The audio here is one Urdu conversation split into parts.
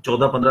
14-15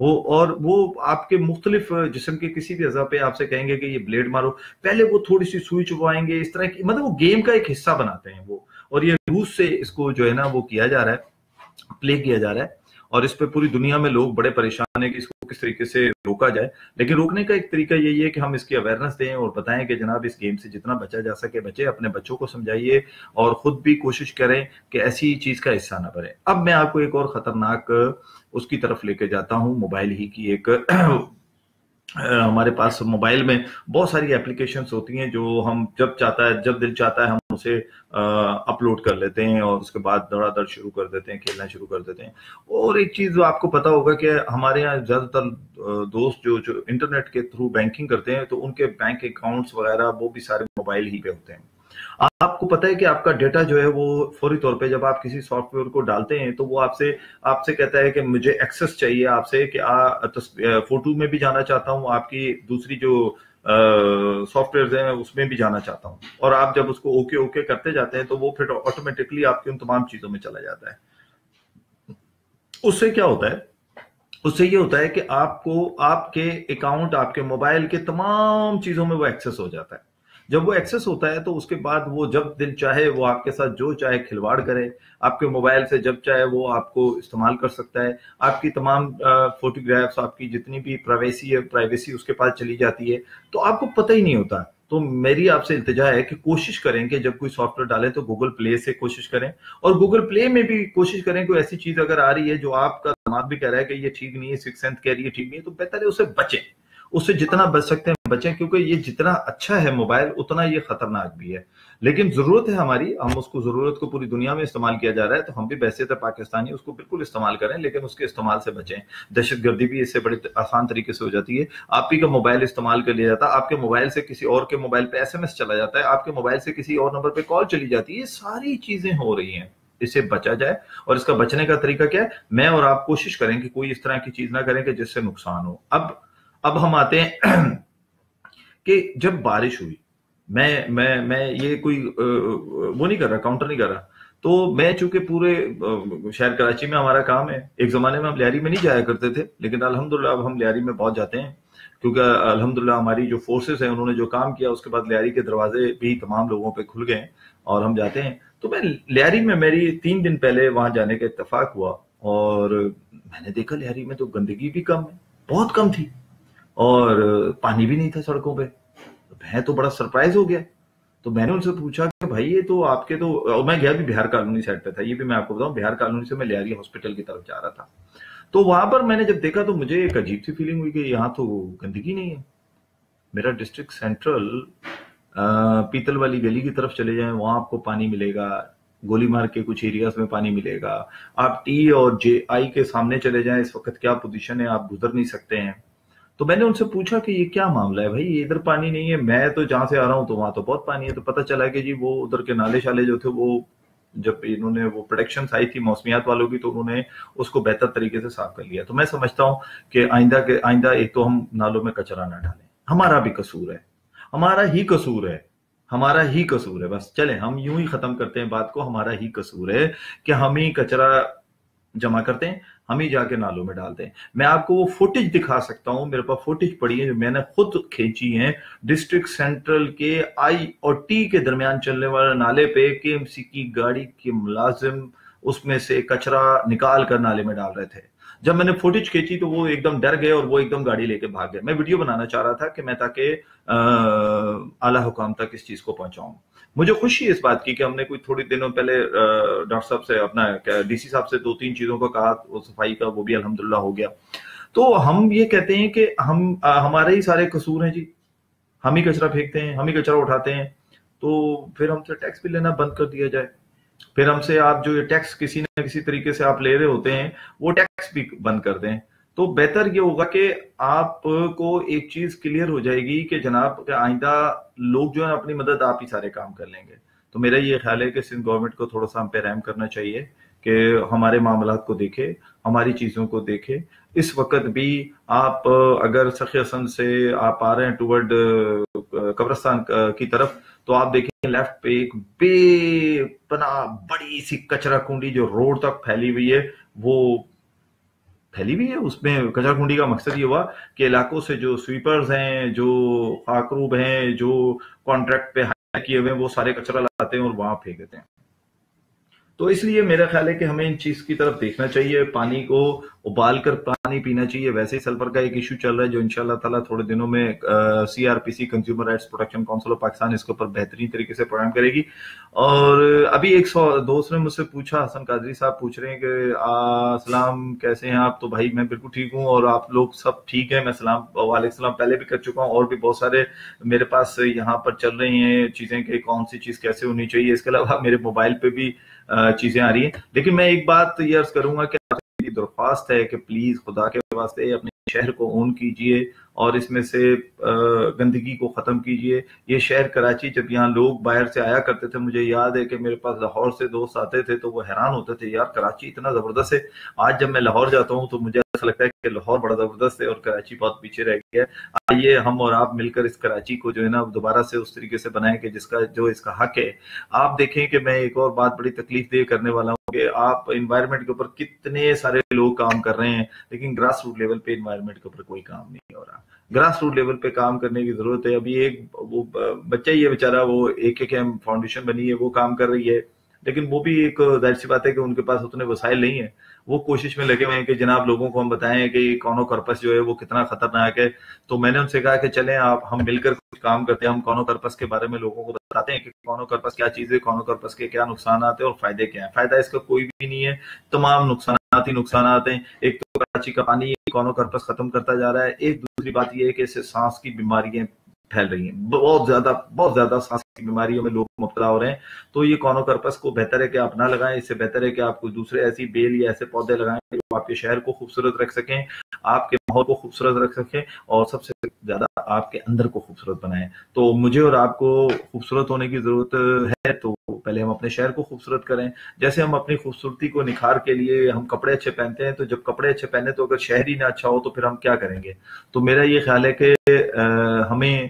اور وہ آپ کے مختلف جسم کے کسی بھی اعضاء پہ آپ سے کہیں گے کہ یہ بلیڈ مارو، پہلے وہ تھوڑی سی سوئی چبوائیں گے، اس طرح کی مطلب وہ گیم کا ایک حصہ بناتے ہیں وہ. اور یہ روس سے اس کو جو ہے نا وہ کیا جا رہا ہے، پلے کیا جا رہا ہے، اور اس پہ پوری دنیا میں لوگ بڑے پریشان ہیں کہ اس کو کس طریقے سے روکا جائے. لیکن روکنے کا ایک طریقہ یہی ہے کہ ہم اس کی اویئرنیس دیں اور بتائیں کہ جناب اس گیم سے جتنا بچا جا سکے بچے، اپنے بچوں کو سمجھائیے اور خود بھی کوشش کریں کہ ایسی چیز کا حصہ نہ بنے. اب میں آپ کو ایک اور خطرناک اس کی طرف لے کے جاتا ہوں، موبائل ہی کی ایک ہمارے پاس موبائل میں بہت ساری اپلیکیشنز ہوتی ہیں جو ہم جب دل چاہتا ہے ہم اسے اپلوڈ کر لیتے ہیں اور اس کے بعد دڑا دڑ شروع کر دیتے ہیں، کھیلنا شروع کر دیتے ہیں. اور ایک چیز آپ کو پتا ہوگا کہ ہمارے یہاں زیادہ تر دوست جو انٹرنیٹ کے تھرو بینکنگ کرتے ہیں تو ان کے بینک اکاؤنٹس وغیرہ وہ بھی سارے موبائل ہی پہ ہوتے ہیں. آپ کو پتا ہے کہ آپ کا ڈیٹا جو ہے وہ فوری طور پہ جب آپ کسی سافٹ ویئر کو ڈالتے ہیں تو وہ آپ سے کہتا ہے کہ مجھے ایکسس چاہیے آپ سے، کہ فوٹو میں بھی جانا چاہتا ہوں، آپ کی دوسری جو سافٹ ویئرز ہیں اس میں بھی جانا چاہتا ہوں. اور آپ جب اس کو اوکے اوکے کرتے جاتے ہیں تو وہ پھر آٹومیٹکلی آپ کی ان تمام چیزوں میں چلا جاتا ہے. اس سے کیا ہوتا ہے؟ اس سے یہ ہوتا ہے کہ آپ کو آپ کے اکاؤنٹ، آپ کے موبائل کے تمام چیزوں میں وہ ایکسس ہو جاتا ہے. جب وہ ایکسس ہوتا ہے تو اس کے بعد وہ جب دل چاہے وہ آپ کے ساتھ جو چاہے کھلواڑ کرے، آپ کے موبائل سے جب چاہے وہ آپ کو استعمال کر سکتا ہے. آپ کی تمام فوٹوگرافس، آپ کی جتنی بھی پرائیویسی اس کے پاس چلی جاتی ہے تو آپ کو پتہ ہی نہیں ہوتا. تو میری آپ سے التجا ہے کہ کوشش کریں کہ جب کوئی سافٹ ویئر ڈالیں تو گوگل پلے سے کوشش کریں، اور گوگل پلے میں بھی کوشش کریں کوئی ایسی چیز اگر آ رہی ہے جو آپ کا دماغ بھی کہہ رہا ہے کہ یہ ٹھیک نہیں ہے، سکس سینس کہہ رہی ہے ٹھیک نہیں ہے، تو بہتر ہے اسے بچیں، اس سے جتنا بچ سکتے ہیں بچیں، کیونکہ یہ جتنا اچھا ہے موبائل اتنا یہ خطرناک بھی ہے. لیکن ضرورت ہے ہماری، ہم اس کو ضرورت کو پوری دنیا میں استعمال کیا جا رہا ہے تو ہم بھی بحیثیت پاکستانی اس کو بالکل استعمال کریں، لیکن اس کے استعمال سے بچیں. دہشت گردی بھی اس سے بڑے آسان طریقے سے ہو جاتی ہے. آپ ہی کا موبائل استعمال کر لیا جاتا ہے، آپ کے موبائل سے کسی اور کے موبائل پہ SMS چلا جاتا ہے، آپ کے موبائل سے کسی اور نمبر پہ کال چلی جاتی ہے. یہ ساری چیزیں ہو رہی ہیں، اس سے بچا جائے. اور اس کا بچنے کا طریقہ کیا ہے؟ میں اور آپ کوشش کریں کہ کوئی اس طرح کی چیز نہ کریں کہ جس سے نقصان ہو. اب ہم آتے ہیں کہ جب بارش ہوئی، میں یہ کوئی وہ نہیں کر رہا، کاؤنٹر نہیں کر رہا، تو میں چونکہ پورے شہر کراچی میں ہمارا کام ہے. ایک زمانے میں ہم لیاری میں نہیں جایا کرتے تھے، لیکن الحمدللہ اب ہم لیاری میں بہت جاتے ہیں، کیونکہ الحمدللہ ہماری جو فورسز ہیں انہوں نے جو کام کیا اس کے بعد لیاری کے دروازے بھی تمام لوگوں پہ کھل گئے اور ہم جاتے ہیں. تو میں لیاری میں میری 3 دن پہلے وہاں جانے کا اتفاق ہوا، اور میں نے دیکھا لیاری میں تو گندگی بھی کم ہے، بہت کم تھی، اور پانی بھی نہیں تھا سڑکوں پہ. میں تو بڑا سرپرائز ہو گیا. تو میں نے ان سے پوچھا کہ بھائی یہ تو آپ کے تو، میں گیا بھی بہار کالونی سائڈ پہ تھا، یہ بھی میں آپ کو بتاؤں، بہار کالونی سے میں لیاری ہاسپٹل کی طرف جا رہا تھا. تو وہاں پر میں نے جب دیکھا تو مجھے ایک عجیب سی فیلنگ ہوئی کہ یہاں تو گندگی نہیں ہے. میرا ڈسٹرکٹ سینٹرل پیتل والی گلی کی طرف چلے جائیں، وہاں آپ کو پانی ملے گا، گولی مار کے کچھ ایریاز میں پانی ملے گا. آپ ٹی اور JI کے سامنے چلے جائیں، اس وقت کیا پوزیشن ہے، آپ گزر نہیں سکتے ہیں. تو میں نے ان سے پوچھا کہ یہ کیا معاملہ ہے بھائی، یہ ادھر پانی نہیں ہے، میں تو جہاں سے آ رہا ہوں تو وہاں تو بہت پانی ہے. تو پتہ چلا کہ جی وہ ادھر کے نالے شالے جو تھے، وہ جب انہوں نے وہ پروڈکشنز آئی تھی موسمیات والوں کی تو انہوں نے اس کو بہتر طریقے سے صاف کر لیا. تو میں سمجھتا ہوں کہ آئندہ ایک تو ہم نالوں میں کچرا نہ ڈالیں، ہمارا بھی قصور ہے، ہمارا ہی قصور ہے. بس چلیں ہم یوں ہی ختم کرتے ہیں بات کو، ہمارا ہی قصور ہے کہ ہم ہی کچرا جمع کرتے ہیں، ہم ہی جا کے نالوں میں ڈالتے ہیں. میں آپ کو وہ فوٹیج دکھا سکتا ہوں، میرے پاس فوٹیج پڑی ہے جو میں نے خود کھینچی ہیں. ڈسٹرکٹ سینٹرل کے I اور T کے درمیان چلنے والے نالے پہ KMC کی گاڑی کے ملازم اس میں سے کچرا نکال کر نالے میں ڈال رہے تھے. جب میں نے فوٹیج کھینچی تو وہ ایک دم ڈر گئے اور وہ ایک دم گاڑی لے کے بھاگ گئے. میں ویڈیو بنانا چاہ رہا تھا کہ میں تاکہ اعلیٰ حکام تک اس چیز کو پہنچاؤں. مجھے خوشی ہے اس بات کی کہ ہم نے کوئی تھوڑی دنوں پہلے ڈاکٹر صاحب سے، اپنا DC صاحب سے 2-3 چیزوں کا کہا، وہ صفائی کا وہ بھی الحمدللہ ہو گیا. تو ہم یہ کہتے ہیں کہ ہمارے ہی سارے قصور ہیں جی، ہم ہی کچرا پھینکتے ہیں، ہم ہی کچرا اٹھاتے ہیں. تو پھر ہم سے ٹیکس بھی لینا بند کر دیا جائے. پھر ہم سے آپ جو یہ ٹیکس کسی نہ کسی طریقے سے آپ لے رہے ہوتے ہیں وہ ٹیکس بھی بند کر دیں. تو بہتر یہ ہوگا کہ آپ کو ایک چیز کلیئر ہو جائے گی کہ جناب کہ آئندہ لوگ جو ہے اپنی مدد آپ ہی سارے کام کر لیں گے. تو میرا یہ خیال ہے کہ سندھ گورنمنٹ کو تھوڑا سا ہم پہ رحم کرنا چاہیے کہ ہمارے معاملات کو دیکھے، ہماری چیزوں کو دیکھے. اس وقت بھی آپ اگر سخی حسن سے آپ آ رہے ہیں ٹورڈ قبرستان کی طرف، تو آپ دیکھیں لیفٹ پہ ایک بے پناہ بڑی سی کچرا کنڈی جو روڈ تک پھیلی ہوئی ہے. وہ پھیلی ہوئی ہے. اس میں کچرا کنڈی کا مقصد یہ ہوا کہ علاقوں سے جو سویپرز ہیں، جو خاکروب ہیں، جو کانٹریکٹ پہ ہائر کیے ہوئے ہیں، وہ سارے کچرا لاتے ہیں اور وہاں پھینک دیتے ہیں. تو اس لیے میرا خیال ہے کہ ہمیں ان چیز کی طرف دیکھنا چاہیے. پانی کو ابال کر پانی پینا چاہیے. ویسے ہی سلفر کا ایک ایشو چل رہا ہے جو انشاءاللہ تعالیٰ تھوڑے دنوں میں C R P C consumer rights protection council of Pakistan اس کے اوپر بہترین طریقے سے پروگرام کرے گی. اور ابھی ایک دوست نے مجھ سے پوچھا، حسن قادری صاحب پوچھ رہے ہیں کہ السلام کیسے ہیں آپ؟ تو بھائی میں بالکل ٹھیک ہوں اور آپ لوگ سب ٹھیک ہیں؟ میں سلام وعلیکم السلام پہلے بھی کر چکا ہوں، اور بھی بہت سارے میرے پاس یہاں پر چل رہی ہیں چیزیں کہ کون سی چیز کیسے ہونی چاہیے. اس کے علاوہ میرے موبائل پہ بھی چیزیں آ رہی ہیں. لیکن میں ایک بات یہ عرض کروں گا کہ آپ کی درخواست ہے کہ پلیز خدا کے واسطے اپنے شہر کو اون کیجئے اور اس میں سے گندگی کو ختم کیجئے. یہ شہر کراچی، جب یہاں لوگ باہر سے آیا کرتے تھے، مجھے یاد ہے کہ میرے پاس لاہور سے دوست آتے تھے تو وہ حیران ہوتے تھے، یار کراچی اتنا زبردست ہے. آج جب میں لاہور جاتا ہوں تو مجھے ایسا لگتا ہے کہ لاہور بڑا زبردست ہے اور کراچی بہت پیچھے رہ گیا ہے. آئیے ہم اور آپ مل کر اس کراچی کو جو ہے نا دوبارہ سے اس طریقے سے بنائیں کہ جس کا جو اس کا حق ہے. آپ دیکھیں کہ میں ایک اور بات بڑی تکلیف دہ کرنے والا ہوں کہ آپ انوائرمنٹ کے اوپر کتنے سارے لوگ کام کر رہے ہیں، لیکن گراس روٹ لیول پہ انوائرمنٹ کے اوپر کوئی کام نہیں ہو رہا. گراس روٹ لیول پہ کام کرنے کی ضرورت ہے. ابھی ایک وہ بچہ ہی ہے بیچارہ، وہ ایک فاؤنڈیشن بنی ہے، وہ کام کر رہی ہے، لیکن وہ بھی ایک ظاہر سی بات ہے کہ ان کے پاس اتنے وسائل نہیں ہیں. وہ کوشش میں لگے ہوئے ہیں کہ جناب لوگوں کو ہم بتائیں کہ کونو کرپس جو ہے وہ کتنا خطرناک ہے. تو میں نے ان سے کہا کہ چلیں آپ ہم مل کر کچھ کام کرتے ہیں، ہم کونو کرپس کے بارے میں لوگوں کو بتاتے ہیں کہ کونو کرپس کیا چیز ہے، کونو کرپس کے کیا نقصانات ہیں اور فائدے کیا ہیں. فائدہ اس کا کوئی بھی نہیں ہے، تمام نقصانات ہی نقصانات ہیں. ایک تو کراچی کا پانی کونو کرپس ختم کرتا جا رہا ہے. ایک دوسری بات یہ ہے کہ اس سے سانس کی بیماریاں پھیل رہی ہیں، بہت زیادہ سانس کی بیماریوں میں لوگ مبتلا ہو رہے ہیں. تو یہ کونو کرپس کو بہتر ہے کہ آپ نہ لگائیں. اس سے بہتر ہے کہ آپ کوئی دوسرے ایسی بیل یا ایسے پودے لگائیں جو آپ کے شہر کو خوبصورت رکھ سکیں، آپ کے ماحول کو خوبصورت رکھ سکیں اور سب سے زیادہ آپ کے اندر کو خوبصورت بنائیں. تو مجھے اور آپ کو خوبصورت ہونے کی ضرورت ہے تو پہلے ہم اپنے شہر کو خوبصورت کریں. جیسے ہم اپنی خوبصورتی کو نکھار کے لیے ہم کپڑے اچھے پہنتے ہیں، تو جب کپڑے اچھے پہنے تو اگر شہر ہی نہ اچھا ہو تو پھر ہم کیا کریں گے؟ تو میرا یہ خیال ہے کہ ہمیں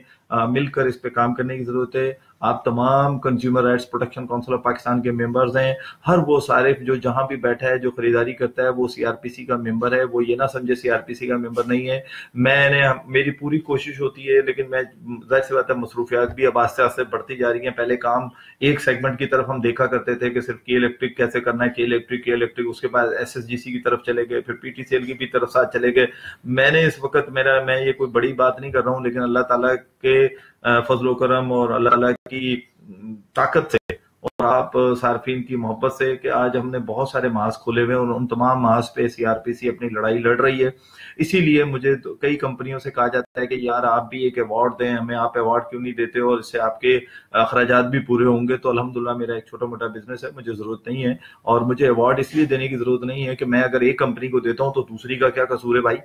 مل کر اس پہ کام کرنے کی ضرورت ہے. آپ تمام consumer rights protection council of Pakistan کے ممبرز ہیں. ہر وہ صارف جو جہاں بھی بیٹھا ہے، جو خریداری کرتا ہے، وہ سی آر پی سی کا ممبر ہے. وہ یہ نہ سمجھے سی آر پی سی کا ممبر نہیں ہے. میری پوری کوشش ہوتی ہے، لیکن میں ظاہر سی بات ہے مصروفیات بھی اب آہستہ آہستہ بڑھتی جا رہی ہیں. پہلے کام ایک سیگمنٹ کی طرف ہم دیکھا کرتے تھے کہ صرف کے الیکٹرک کیسے کرنا ہے، کے الیکٹرک، اس کے بعد ایس ایس جی سی کی طرف چلے گئے، پھر پی ٹی سی ایل کی بھی طرف ساتھ چلے گئے. میں نے اس وقت میں یہ کوئی بڑی بات نہیں کر رہا ہوں، لیکن اللہ تعالیٰ کے فضل و کرم اور اللہ تعالیٰ کی طاقت سے اور آپ صارفین کی محبت سے کہ آج ہم نے بہت سارے محاذ کھولے ہوئے اور ان تمام محاذ پہ سی آر پی سی اپنی لڑائی لڑ رہی ہے. اسی لیے مجھے کئی کمپنیوں سے کہا جاتا ہے کہ یار آپ بھی ایک ایوارڈ دیں ہمیں، آپ ایوارڈ کیوں نہیں دیتے اور اس سے آپ کے اخراجات بھی پورے ہوں گے. تو الحمدللہ میرا ایک چھوٹا موٹا بزنس ہے، مجھے ضرورت نہیں ہے. اور مجھے ایوارڈ اس لیے دینے کی ضرورت نہیں ہے کہ میں اگر ایک کمپنی کو دیتا ہوں تو دوسری کا کیا قصور ہے بھائی؟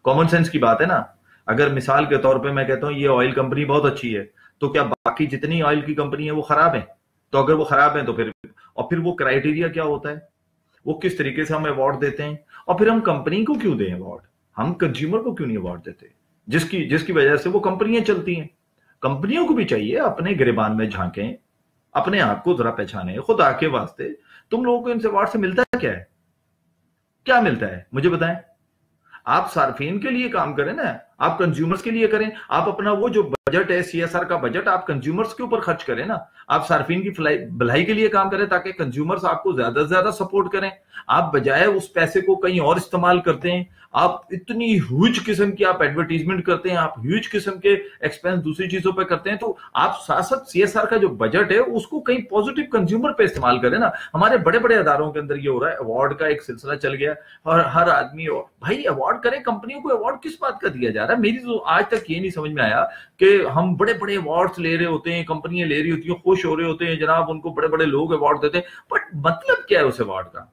کامن سینس کی بات ہے نا. اگر مثال کے طور پہ میں کہتا ہوں یہ آئل کمپنی بہت اچھی ہے، تو کیا باقی جتنی آئل کی کمپنی ہیں وہ خراب ہیں؟ تو اگر وہ خراب ہیں تو پھر وہ کرائیٹیریا کیا ہوتا ہے، وہ کس طریقے سے ہم ایوارڈ دیتے ہیں؟ اور پھر ہم کمپنی کو کیوں دیں ایوارڈ؟ ہم کنزیومر کو کیوں نہیں ایوارڈ دیتے جس کی وجہ سے وہ کمپنیاں چلتی ہیں؟ کمپنیوں کو بھی چاہیے اپنے گریبان میں جھانکیں، اپنے آپ کو ذرا پہچانے. خدا کے واسطے تم لوگوں کو ان سے ایوارڈ سے ملتا ہے کیا ملتا ہے مجھے بتائیں. آپ صارفین کے لیے کام کریں نا، آپ کنزیومرز کے لیے کریں. آپ اپنا وہ جو بجٹ ہے سی ایس آر کا بجٹ آپ کنزیومرز کے اوپر خرچ کریں نا. آپ صارفین کی بھلائی کے لیے کام کریں تاکہ کنزیومرز آپ کو زیادہ سے زیادہ سپورٹ کریں. آپ بجائے اس پیسے کو کہیں اور استعمال کرتے ہیں. آپ اتنی ہیوج قسم کی آپ ایڈورٹیزمنٹ کرتے ہیں، آپ ہیوج قسم کے ایکسپینس دوسری چیزوں پہ کرتے ہیں. تو آپ ساتھ ساتھ سی ایس آر کا جو بجٹ ہے اس کو کہیں پازیٹیو کنزیومر پہ استعمال کریں نا. ہمارے بڑے بڑے اداروں کے اندر یہ ہو رہا ہے، ایوارڈ کا ایک سلسلہ چل گیا اور ہر آدمی بھائی ایوارڈ کرے. کمپنیوں کو ایوارڈ کس بات کا دیا جا رہا ہے؟ میری تو آج تک یہ نہیں سمجھ میں آیا کہ ہم بڑے بڑے ایوارڈز لے رہے ہوتے ہیں، کمپنیاں لے رہی ہوتی ہیں، خوش ہو رہے ہوتے ہیں جناب، ان کو بڑے بڑے لوگ ایوارڈ دیتے ہیں، بٹ مطلب کیا ہے اس ایوارڈ کا؟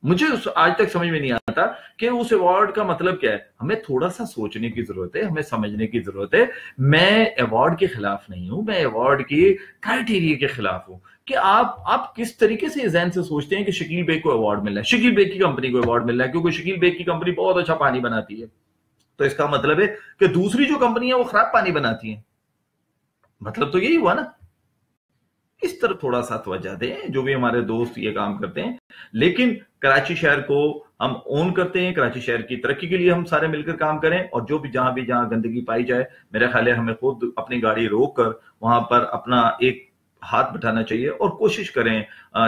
مجھے آج تک سمجھ میں نہیں آتا کہ اس ایوارڈ کا مطلب کیا ہے. ہمیں تھوڑا سا سوچنے کی ضرورت ہے، ہمیں سمجھنے کی ضرورت ہے. میں ایوارڈ کے خلاف نہیں ہوں، میں ایوارڈ کی کرائیٹیریا کے خلاف ہوں کہ آپ کس طریقے سے ذہن سے سوچتے ہیں کہ شکیل بیگ کو ایوارڈ مل رہا ہے، شکیل بیگ کی کمپنی کو ایوارڈ مل رہا ہے کیونکہ شکیل بیگ کی کمپنی بہت اچھا پانی بناتی ہے. تو اس کا مطلب ہے کہ دوسری جو کمپنی ہے وہ خراب پانی بناتی ہیں. مطلب تو یہی ہوا نا. اس طرف تھوڑا سا توجہ دیں، جو بھی ہمارے دوست یہ کام کرتے ہیں. لیکن کراچی شہر کو ہم اون کرتے ہیں، کراچی شہر کی ترقی کے لیے ہم سارے مل کر کام کریں، اور جو بھی جہاں گندگی پائی جائے میرا خیال ہے ہمیں خود اپنی گاڑی روک کر وہاں پر اپنا ایک ہاتھ بٹھانا چاہیے اور کوشش کریں.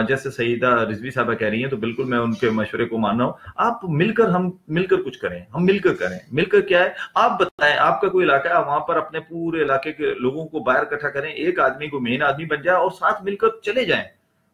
جیسے سیدہ رضوی صاحبہ کہہ رہی ہیں تو بالکل میں ان کے مشورے کو مان رہا ہوں. آپ ہم مل کر کچھ کریں، ہم مل کر کریں. مل کر کیا ہے آپ بتائیں، آپ کا کوئی علاقہ ہے وہاں پر اپنے پورے علاقے کے لوگوں کو باہر اکٹھا کریں، ایک آدمی کو مین آدمی بن جائے اور ساتھ مل کر چلے جائیں.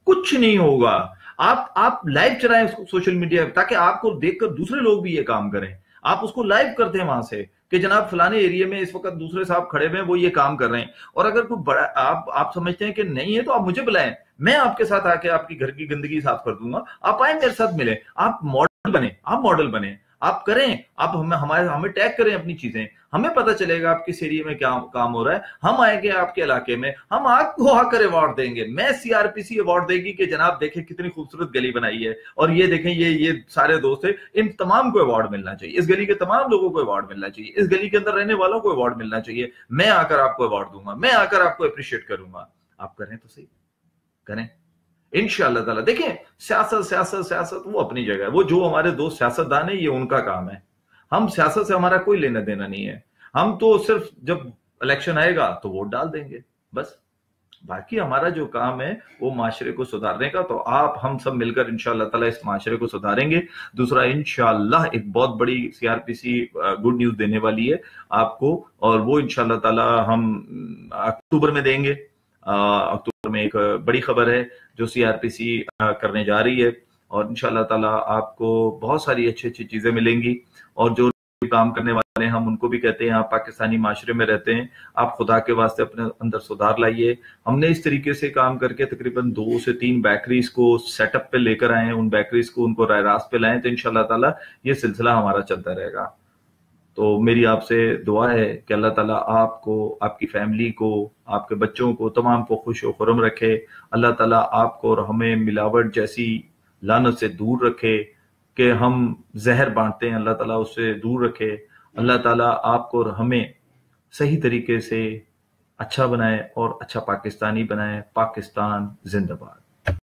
کچھ نہیں ہوگا. آپ لائیو چلائیں سوشل میڈیا تاکہ آپ کو دیکھ کر دوسرے لوگ بھی یہ کام کریں. آپ اس کو لائیو کر دیں وہاں سے کہ جناب فلانے ایریے میں اس وقت دوسرے صاحب کھڑے ہوئے ہیں، وہ یہ کام کر رہے ہیں. اور اگر کوئی بڑا آپ سمجھتے ہیں کہ نہیں ہے تو آپ مجھے بلائیں، میں آپ کے ساتھ آ کے آپ کی گھر کی گندگی صاف کر دوں گا. آپ آئیں میرے ساتھ ملیں، آپ ماڈل بنیں، آپ کریں، آپ ہمیں ٹیگ کریں اپنی چیزیں. ہمیں پتہ چلے گا آپ کس ایریے میں کیا کام ہو رہا ہے. ہم آئیں گے آپ کے علاقے میں، ہم آپ کو آ کر ایوارڈ دیں گے. میں C R P C award دے گی کہ جناب دیکھیں کتنی خوبصورت گلی بنائی ہے، اور یہ دیکھیں یہ سارے دوست ہیں، ان تمام کو ایوارڈ ملنا چاہیے، اس گلی کے تمام لوگوں کو ایوارڈ ملنا چاہیے، اس گلی کے اندر رہنے والوں کو ایوارڈ ملنا چاہیے. میں آ کر آپ کو ایوارڈ دوں گا، میں آ کر آپ کو اپریشیٹ کروں گا. آپ کریں تو صحیح، کریں انشاءاللہ تعالیٰ. دیکھیں سیاست وہ اپنی جگہ ہے، وہ جو ہمارے دوست سیاست دان ہیں یہ ان کا کام ہے. ہم سیاست سے ہمارا کوئی لینا دینا نہیں ہے. ہم تو صرف جب الیکشن آئے گا تو ووٹ ڈال دیں گے بس. باقی ہمارا جو کام ہے وہ معاشرے کو سدھارنے کا. تو ہم سب مل کر انشاءاللہ تعالیٰ اس معاشرے کو سدھاریں گے. دوسرا انشاءاللہ ایک بہت بڑی سی R P see good news دینے والی ہے آپ کو، اور وہ انشاءاللہ تعالیٰ ہم اکتوبر میں دیں گے. اکتوبر میں ایک بڑی خبر ہے جو سی آر پی سی کرنے جا رہی ہے، اور انشاءاللہ تعالیٰ آپ کو بہت ساری اچھی چیزیں ملیں گی. اور جو کام کرنے والے ہیں ہم ان کو بھی کہتے ہیں آپ پاکستانی معاشرے میں رہتے ہیں، آپ خدا کے واسطے اپنے اندر سدھار لائیے. ہم نے اس طریقے سے کام کر کے تقریباً 2 سے 3 بیکریز کو سیٹ اپ پہ لے کر آئے ہیں. ان بیکریز کو ان کو راہ راست پہ لائیں تو انشاءاللہ تعالیٰ یہ سلسلہ ہمارا چلتا رہے گا. تو میری آپ سے دعا ہے کہ اللہ تعالیٰ آپ کو، آپ کی فیملی کو، آپ کے بچوں کو، تمام کو خوش و خرم رکھے. اللہ تعالیٰ آپ کو اور ہمیں ملاوٹ جیسی لعنت سے دور رکھے کہ ہم زہر بانٹتے ہیں، اللہ تعالیٰ اس سے دور رکھے. اللہ تعالیٰ آپ کو اور ہمیں صحیح طریقے سے اچھا بنائے اور اچھا پاکستانی بنائے. پاکستان زندہ باد.